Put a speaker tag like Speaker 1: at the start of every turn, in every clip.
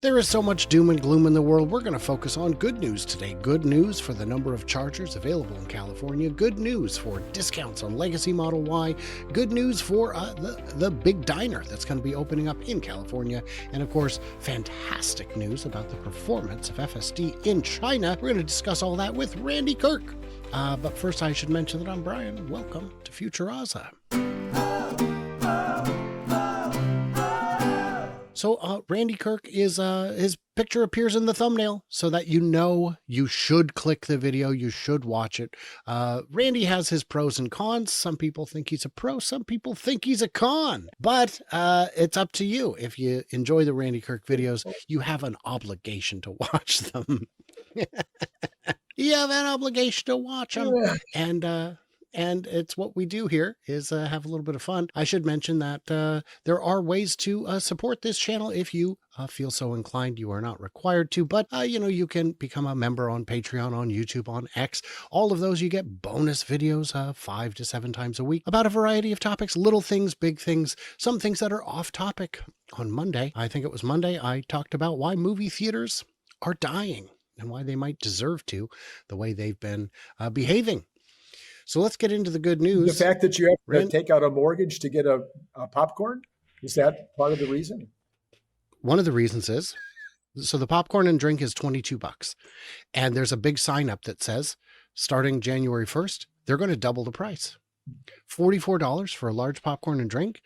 Speaker 1: There is so much doom and gloom in the world. We're going to focus on good news today. Good news for the number of chargers available in California. Good news for discounts on Legacy Model Y. Good news for the big diner that's going to be opening up in California. And of course, fantastic news about the performance of FSD in China. We're going to discuss all that with Randy Kirk. But first, I should mention that I'm Brian. Welcome to Futuraza. So Randy Kirk is his picture appears in the thumbnail so that you know you should click the video, you should watch it. Randy has his pros and cons. Some people think he's a pro, some people think he's a con. But it's up to you. If you enjoy the Randy Kirk videos, you have an obligation to watch them. You have an obligation to watch them. Yeah. And it's what we do here is have a little bit of fun. I should mention that there are ways to support this channel if you feel so inclined. You are not required to, but you can become a member on Patreon, on YouTube, on X. All of those, you get bonus videos 5 to 7 times a week about a variety of topics, little things, big things, some things that are off topic. On Monday, I think it was Monday, I talked about why movie theaters are dying and why they might deserve to, the way they've been behaving. So let's get into the good news.
Speaker 2: The fact that you have to take out a mortgage to get a popcorn, is that part of the reason?
Speaker 1: One of the reasons is, so the popcorn and drink is $22. And there's a big sign up that says, starting January 1st, they're going to double the price. $44 for a large popcorn and drink.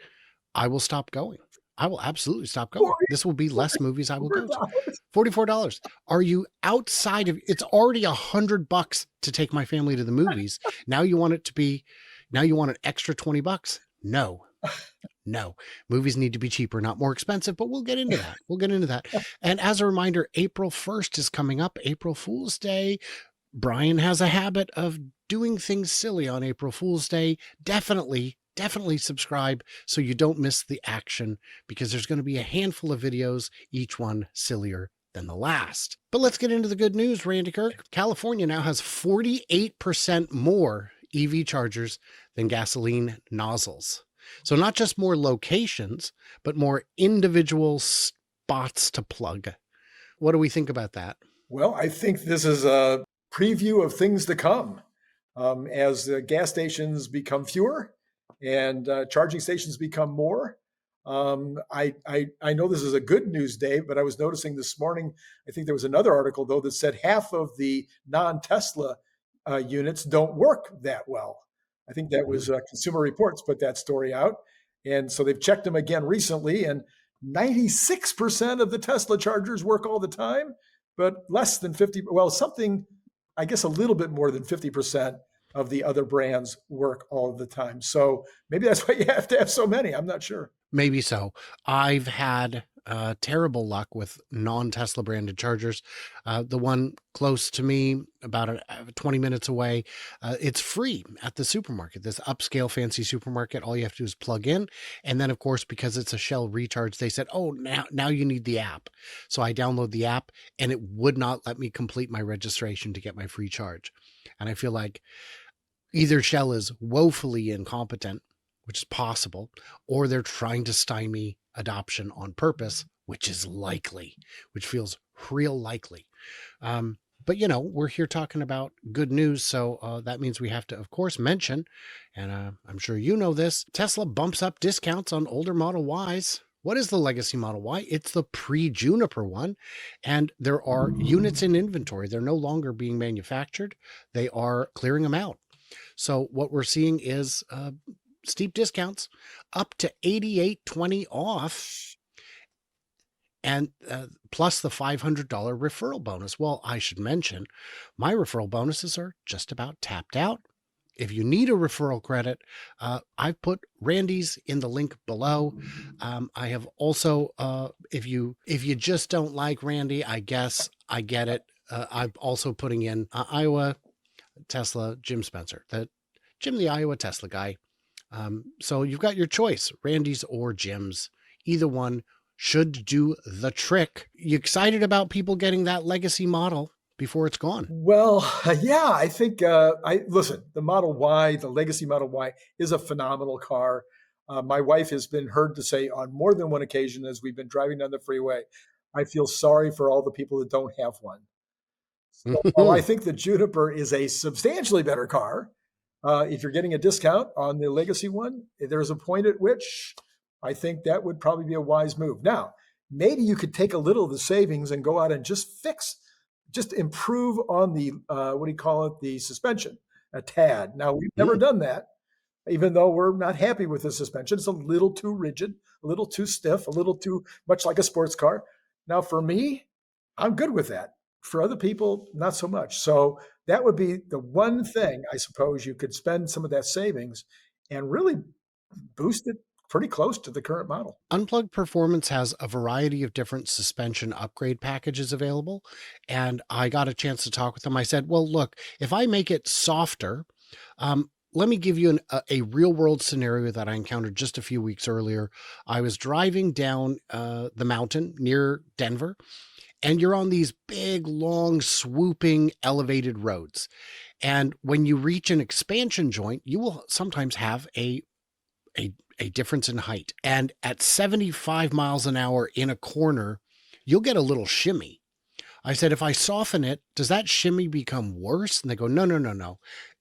Speaker 1: I will stop going. I will absolutely stop going. This will be less movies I will go to. $44. Are you outside of, it's already $100 to take my family to the movies. Now you want it to be, now you want an extra $20? No. Movies need to be cheaper, not more expensive, but we'll get into that. And as a reminder, April 1st is coming up, April Fool's Day. Brian has a habit of doing things silly on April Fool's Day. Definitely subscribe so you don't miss the action, because there's going to be a handful of videos, each one sillier than the last. But let's get into the good news, Randy Kirk. California now has 48% more EV chargers than gasoline nozzles. So not just more locations, but more individual spots to plug. What do we think about that?
Speaker 2: Well, I think this is a preview of things to come. As the gas stations become fewer, and charging stations become more. I know this is a good news day, but I was noticing this morning, I think there was another article, though, that said half of the non-Tesla units don't work that well. I think that was Consumer Reports put that story out. And so they've checked them again recently, and 96% of the Tesla chargers work all the time, but less than 50, well, something, I guess a little bit more than 50% of the other brands work all the time. So maybe that's why you have to have so many. I'm not sure.
Speaker 1: Maybe so. I've had terrible luck with non-Tesla branded chargers. The one close to me, about 20 minutes away, it's free at the supermarket, this upscale fancy supermarket. All you have to do is plug in. And then, of course, because it's a Shell recharge, they said, oh, now you need the app. So I download the app, and it would not let me complete my registration to get my free charge. And I feel like either Shell is woefully incompetent, which is possible, or they're trying to stymie adoption on purpose, which is likely, which feels real likely. But, we're here talking about good news. So that means we have to, of course, mention, and I'm sure you know this, Tesla bumps up discounts on older Model Ys. What is the Legacy Model Y? It's the pre-Juniper one, and there are units in inventory. They're no longer being manufactured. They are clearing them out. So what we're seeing is steep discounts, up to $88.20 off, and plus the $500 referral bonus. Well, I should mention, my referral bonuses are just about tapped out. If you need a referral credit, I've put Randy's in the link below. I have also, if you just don't like Randy, I guess I get it. I'm also putting in Iowa Tesla, Jim Spencer, Jim, the Iowa Tesla guy. So you've got your choice, Randy's or Jim's. Either one should do the trick. You excited about people getting that legacy model before it's gone?
Speaker 2: Well, yeah, I think, listen, the Model Y, the legacy Model Y is a phenomenal car. My wife has been heard to say on more than one occasion as we've been driving down the freeway, I feel sorry for all the people that don't have one. So while I think the Juniper is a substantially better car, if you're getting a discount on the Legacy one, there's a point at which I think that would probably be a wise move. Now, maybe you could take a little of the savings and go out and just improve on the what do you call it, the suspension a tad. Now, we've never done that, even though we're not happy with the suspension. It's a little too rigid, a little too stiff, a little too much like a sports car. Now, for me, I'm good with that. For other people, not so much. So that would be the one thing I suppose you could spend some of that savings and really boost it pretty close to the current model.
Speaker 1: Unplugged Performance has a variety of different suspension upgrade packages available. And I got a chance to talk with them. I said, well, look, if I make it softer, let me give you a real world scenario that I encountered just a few weeks earlier. I was driving down the mountain near Denver, and you're on these big, long, swooping, elevated roads. And when you reach an expansion joint, you will sometimes have a difference in height. And at 75 miles an hour in a corner, you'll get a little shimmy. I said, if I soften it, does that shimmy become worse? And they go, no, no, no, no.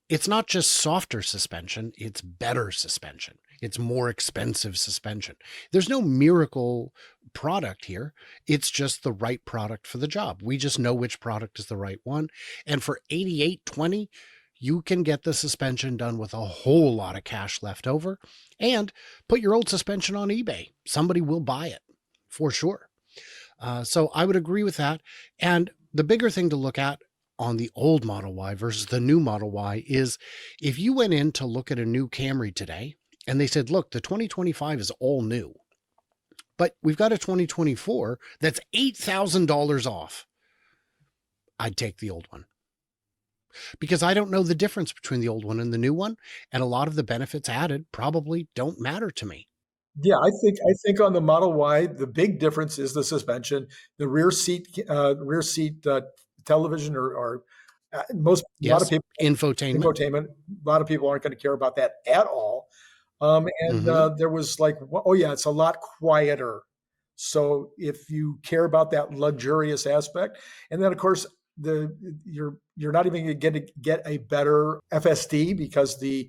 Speaker 1: It's not just softer suspension, it's better suspension. It's more expensive suspension. There's no miracle product here. It's just the right product for the job. We just know which product is the right one. And for $88.20, you can get the suspension done with a whole lot of cash left over, and put your old suspension on eBay. Somebody will buy it for sure. So I would agree with that. And the bigger thing to look at on the old Model Y versus the new Model Y is if you went in to look at a new Camry today and they said, look, the 2025 is all new, but we've got a 2024 that's $8,000 off, I'd take the old one, because I don't know the difference between the old one and the new one. And a lot of the benefits added probably don't matter to me.
Speaker 2: Yeah, I think on the Model Y, the big difference is the suspension, the rear seat television, or most a lot of
Speaker 1: Yes.
Speaker 2: people
Speaker 1: Infotainment.
Speaker 2: infotainment. A lot of people aren't going to care about that at all. And
Speaker 1: Mm-hmm.
Speaker 2: there was like, oh yeah, it's a lot quieter. So if you care about that luxurious aspect, and then of course you're not even going to get a better FSD because the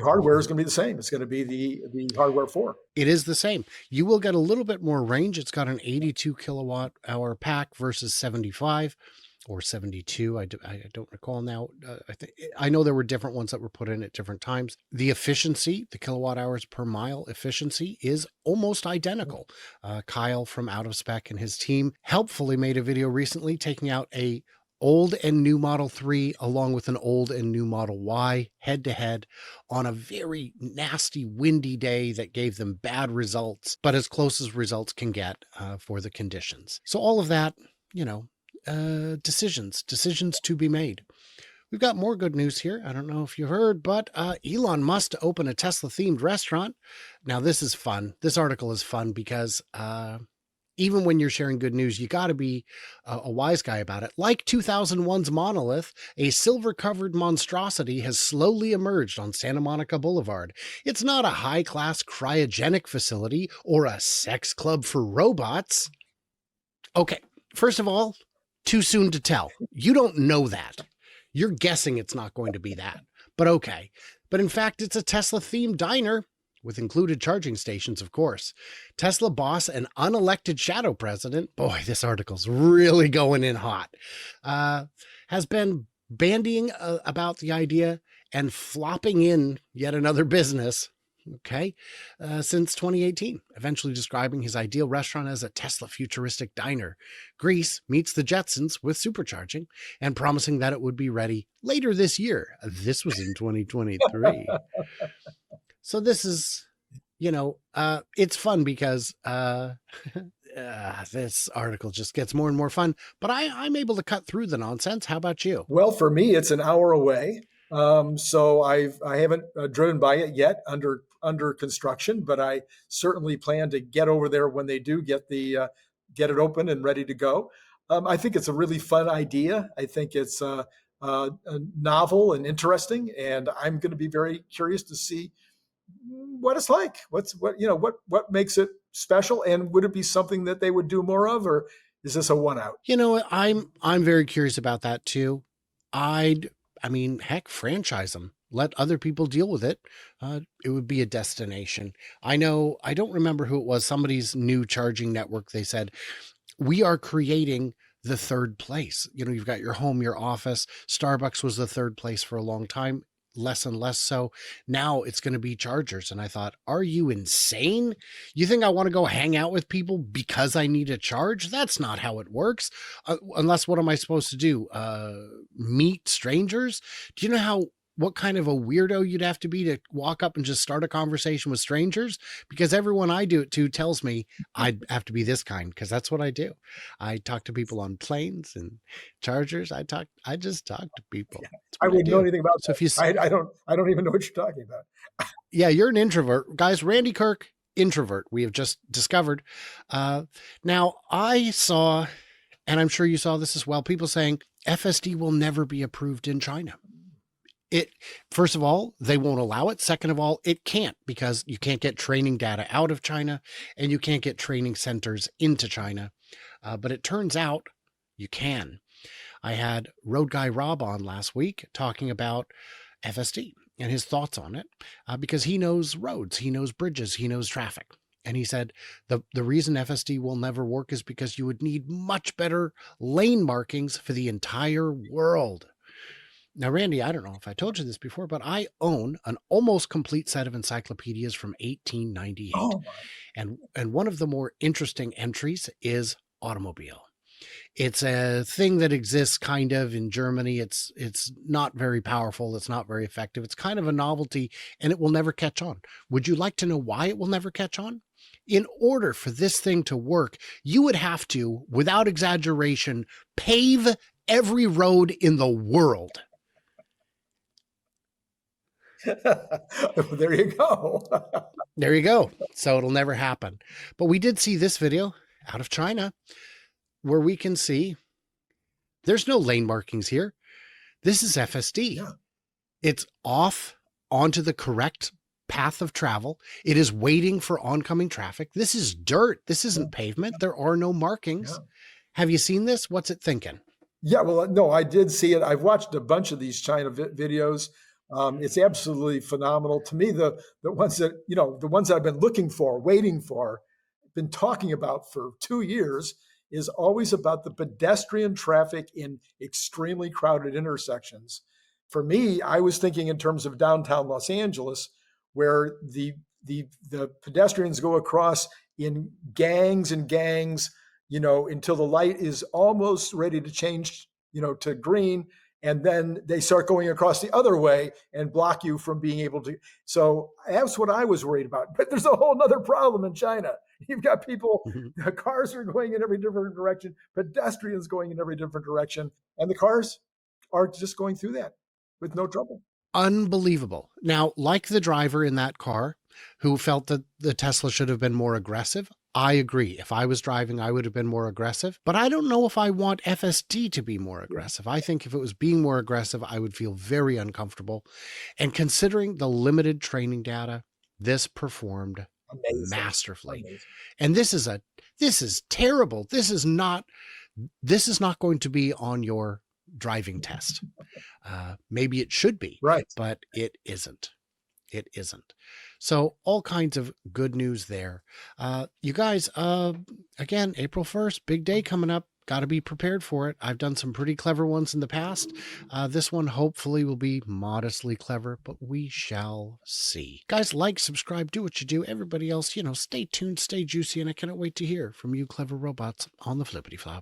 Speaker 2: hardware is going to be the same. It's going to be the hardware for.
Speaker 1: It is the same. You will get a little bit more range. It's got an 82 kilowatt hour pack versus 75 or 72. I don't recall now. I know there were different ones that were put in at different times. The efficiency, the kilowatt hours per mile efficiency, is almost identical. Kyle from Out of Spec and his team helpfully made a video recently taking out a old and new Model 3 along with an old and new Model Y head to head on a very nasty windy day that gave them bad results, but as close as results can get for the conditions. So all of that, decisions to be made. We've got more good news here. I don't know if you heard, but Elon Musk to open a Tesla themed restaurant. Now this is fun. This article is fun because even when you're sharing good news, you got to be a wise guy about it. Like 2001's Monolith, a silver-covered monstrosity has slowly emerged on Santa Monica Boulevard. It's not a high-class cryogenic facility or a sex club for robots. Okay, first of all, too soon to tell. You don't know that. You're guessing it's not going to be that. But okay. But in fact, it's a Tesla-themed diner, with included charging stations, of course. Tesla boss and unelected shadow president, boy, this article's really going in hot, has been bandying about the idea and flopping in yet another business, since 2018, eventually describing his ideal restaurant as a Tesla futuristic diner. Greece meets the Jetsons with supercharging and promising that it would be ready later this year. This was in 2023. So this is, it's fun because this article just gets more and more fun, but I'm able to cut through the nonsense. How about you?
Speaker 2: Well, for me, it's an hour away. So I haven't driven by it yet under construction, but I certainly plan to get over there when they do get it open and ready to go. I think it's a really fun idea. I think it's novel and interesting, and I'm going to be very curious to see what it's like. What makes it special, and would it be something that they would do more of, or is this a one out?
Speaker 1: You know, I'm very curious about that too. I mean, heck, franchise them. Let other people deal with it. It would be a destination. I know, I don't remember who it was, somebody's new charging network. They said, we are creating the third place. You know, you've got your home, your office. Starbucks was the third place for a long time, less and less so. Now it's going to be chargers. And I thought, are you insane? You think I want to go hang out with people because I need a charge? That's not how it works. Unless, what am I supposed to do? Meet strangers? Do you know what kind of a weirdo you'd have to be to walk up and just start a conversation with strangers? Because everyone I do it to tells me I'd have to be this kind, because that's what I do. I talk to people on planes and chargers. I just talk to people. That's
Speaker 2: I
Speaker 1: what I
Speaker 2: wouldn't know
Speaker 1: do.
Speaker 2: anything about
Speaker 1: So
Speaker 2: that.
Speaker 1: if you,
Speaker 2: I don't even know what you're talking about.
Speaker 1: yeah, you're an introvert. Guys, Randy Kirk, introvert. We have just discovered. Now I saw, and I'm sure you saw this as well, people saying FSD will never be approved in China. First of all, they won't allow it. Second of all, it can't, because you can't get training data out of China and you can't get training centers into China. But it turns out you can. I had Road Guy Rob on last week talking about FSD and his thoughts on it, because he knows roads, he knows bridges, he knows traffic. And he said the reason FSD will never work is because you would need much better lane markings for the entire world. Now, Randy, I don't know if I told you this before, but I own an almost complete set of encyclopedias from 1898.
Speaker 2: Oh,
Speaker 1: And one of the more interesting entries is automobile. It's a thing that exists kind of in Germany. It's not very powerful. It's not very effective. It's kind of a novelty, and it will never catch on. Would you like to know why it will never catch on? In order for this thing to work, you would have to, without exaggeration, pave every road in the world.
Speaker 2: there you go.
Speaker 1: There you go. So it'll never happen. But we did see this video out of China where we can see there's no lane markings here. This is FSD.
Speaker 2: Yeah.
Speaker 1: It's off onto the correct path of travel. It is waiting for oncoming traffic. This is dirt. This isn't pavement. There are no markings.
Speaker 2: Yeah.
Speaker 1: Have you seen this? What's it thinking?
Speaker 2: Yeah, well, no, I did see it. I've watched a bunch of these China videos. It's absolutely phenomenal to me. The ones that the ones that I've been looking for, waiting for, been talking about for 2 years, is always about the pedestrian traffic in extremely crowded intersections. For me, I was thinking in terms of downtown Los Angeles, where the pedestrians go across in gangs and gangs, until the light is almost ready to change, to green, and then they start going across the other way and block you from being able to. So that's what I was worried about. But there's a whole other problem in China. You've got people, the cars are going in every different direction, pedestrians going in every different direction, and the cars are just going through that with no trouble.
Speaker 1: Unbelievable. Now, like the driver in that car who felt that the Tesla should have been more aggressive, I agree. If I was driving, I would have been more aggressive. But I don't know if I want FSD to be more aggressive. I think if it was being more aggressive, I would feel very uncomfortable. And considering the limited training data, this performed masterfully.
Speaker 2: Amazing.
Speaker 1: And this is terrible. This is not going to be on your driving test. Maybe it should be,
Speaker 2: Right.
Speaker 1: but it isn't. It isn't. So all kinds of good news there. You guys, again, April 1st, big day coming up. Got to be prepared for it. I've done some pretty clever ones in the past. This one hopefully will be modestly clever, but we shall see. Guys, like, subscribe, do what you do. Everybody else, stay tuned, stay juicy, and I cannot wait to hear from you clever robots on the Flippity Flop.